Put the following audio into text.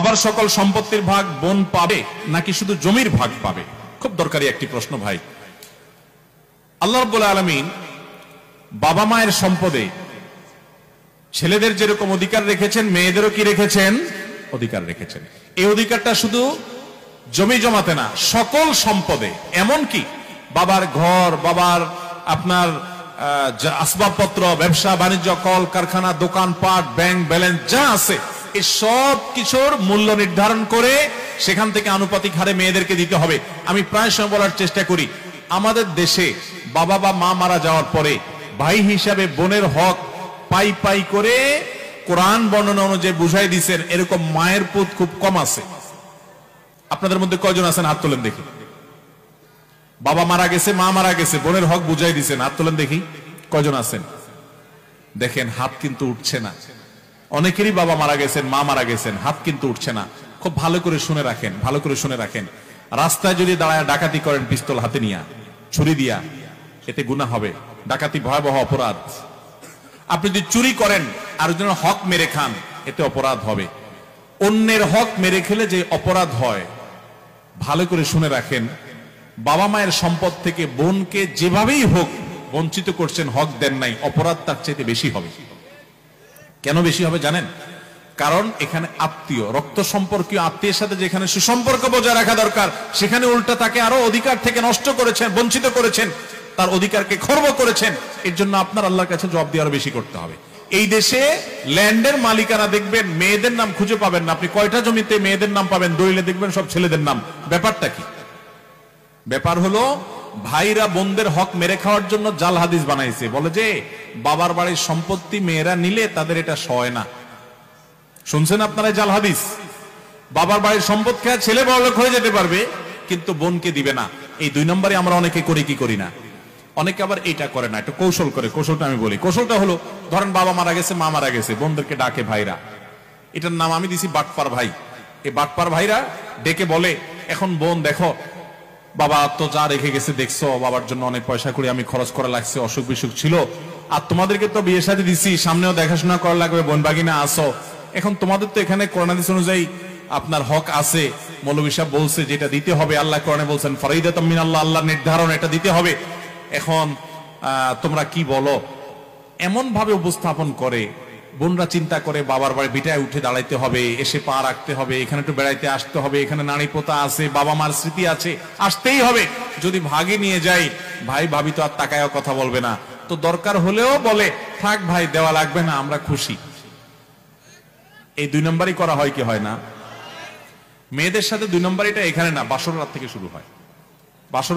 বাবার সকল সম্পত্তির ভাগ বোন পাবে নাকি শুধু জমির ভাগ পাবে? খুব দরকারি একটি প্রশ্ন ভাই। আল্লাহ রাব্বুল আলামিন বাবা মায়ের সম্পদে ছেলেদের যেরকম অধিকার রেখেছেন, মেয়েদেরও কি রেখেছেন? অধিকার রেখেছেন। এই অধিকারটা শুধু জমি জমাতে না, সকল সম্পদে। এমন কি বাবার ঘর, বাবার আপনার আসবাবপত্র, ব্যবসা বাণিজ্য, কল কারখানা, দোকানপাট, ব্যাংক ব্যালেন্স যা আছে, এই সব কিছুর মূল্য নির্ধারণ করে সেখান থেকে আনুপাতিক হারে মেয়েদেরকে দিতে হবে। আমি প্রায় সময় বলার চেষ্টা করি, আমাদের দেশে বাবা বা মা মারা যাওয়ার পরে ভাই হিসাবে বোনের হক পাই পাই করে কোরআন বর্ণনা অনুযায়ী বুঝাই দিচ্ছেন, এরকম মায়ের পুত খুব কম আছে। আপনাদের মধ্যে কয়জন আছেন হাত তোলেন দেখি? বাবা মারা গেছে, মা মারা গেছে, বোনের হক বুঝাই দিচ্ছেন, হাত তোলেন দেখি কয়জন আছেন। দেখেন হাত কিন্তু উঠছে না। অনেকেরই বাবা মারা গেছেন, মা মারা গেছেন, হাত কিন্তু উঠছে না। খুব ভালো করে শুনে রাখেন, ভালো করে শুনে রাখেন। রাস্তায় যদি দাঁড়ায় ডাকাতি করেন পিস্তল হাতে নিয়া, ছুরি দিয়া, এতে গুনাহ হবে। ডাকাতি ভয়াবহ অপরাধ। আপনি যদি চুরি করেন আর একজনের হক মেরে খান, এতে অপরাধ হবে। অন্যের হক মেরে খেলে যে অপরাধ হয়, ভালো করে শুনে রাখেন। বাবা মায়ের সম্পদ থেকে বোনকে যেভাবেই হোক বঞ্চিত করছেন, হক দেন নাই, অপরাধ তার চাইতে বেশি হবে। কেন বেশি হবে জানেন? কারণ এখানে আত্মীয়, রক্ত সম্পর্কীয় আত্মীয়ের সাথে যেখানে সুসম্পর্ক বজায় রাখা দরকার, সেখানে উল্টা তাকে আরো অধিকার থেকে নষ্ট করেছেন, বঞ্চিত করেছেন, তার অধিকারকে খর্ব করেছেন। এর জন্য আপনার আল্লাহর কাছে জবাব দিয়ে আরো বেশি করতে হবে। এই দেশে ল্যান্ডের মালিকানা দেখবেন মেয়েদের নাম খুঁজে পাবেন না। আপনি কয়টা জমিতে মেয়েদের নাম পাবেন? দলিলে দেখবেন সব ছেলেদের নাম। ব্যাপারটা কি? ব্যাপার হলো ভাইরা বোনদের হক মেরে খাওয়ার জন্য জাল হাদিস বানাইছে। বলে যে বাবার বাড়ির সম্পত্তি মেয়েরা নিলে তাদের এটা সয় না। শুনছেন আপনারা জাল হাদিস? বাবার বাড়ির সম্পদ খেয়ে ছেলে বড়লোক হয়ে যেতে পারবে, কিন্তু বোনকে দিবে না। এই 2 নম্বরে আমরা অনেকে করি কি করি না? অনেকে আবার এটা করে না, একটা কৌশল করে। কৌশলটা আমি বলি। কৌশলটা হলো, ধরেন বাবা মারা গেছে, মা মারা গেছে, বোনদেরকে ডাকে ভাইরা। এটার নাম আমি দিছি বাটপার ভাই। এই বাটপার ভাইরা ডেকে বলে, এখন বোন দেখো, বাবা তো যা রেখে গেছে দেখছো, বাবার জন্য অনেক পয়সা করে আমি খরচ করা লাগছে, অসুখ বিসুখ ছিল, আর তোমাদেরকে তো বিয়ের সাথে দিছি, সামনেও দেখাশোনা করা লাগবে, বোন বাগিনা আসো। এখন তোমাদের তো এখানে কোরআন হাদিস অনুযায়ী আপনার হক আছে। মৌলভী সাহেব বলছে যেটা দিতে হবে, আল্লাহ কোরআনে বলছেন ফরিদাতুম মিনাল্লাহ, আল্লাহর নির্ধারণ, এটা দিতে হবে। এখন তোমরা কি বলো? এমন ভাবে উপস্থাপন করে, বোনরা চিন্তা করে বাবার বাড়ি বিটায় উঠে দাঁড়াইতে হবে, এসে পা রাখতে হবে, এখানে একটু বেড়াইতে আসতে হবে, এখানে নানি পোতা আছে, বাবা মার স্মৃতি আছে, আসতেই হবে। যদি ভাগে নিয়ে যাই, ভাই ভাবি তো আর তাকায়ও কথা বলবে না, তো দরকার হলেও বলে থাক ভাই, দেওয়া লাগবে না, আমরা খুশি। এই 2 নম্বরই করা হয় কি হয় না? মেয়েদের সাথে 2 নম্বর এটা এখানে না, বাসর রাত থেকে শুরু হয়। বাসর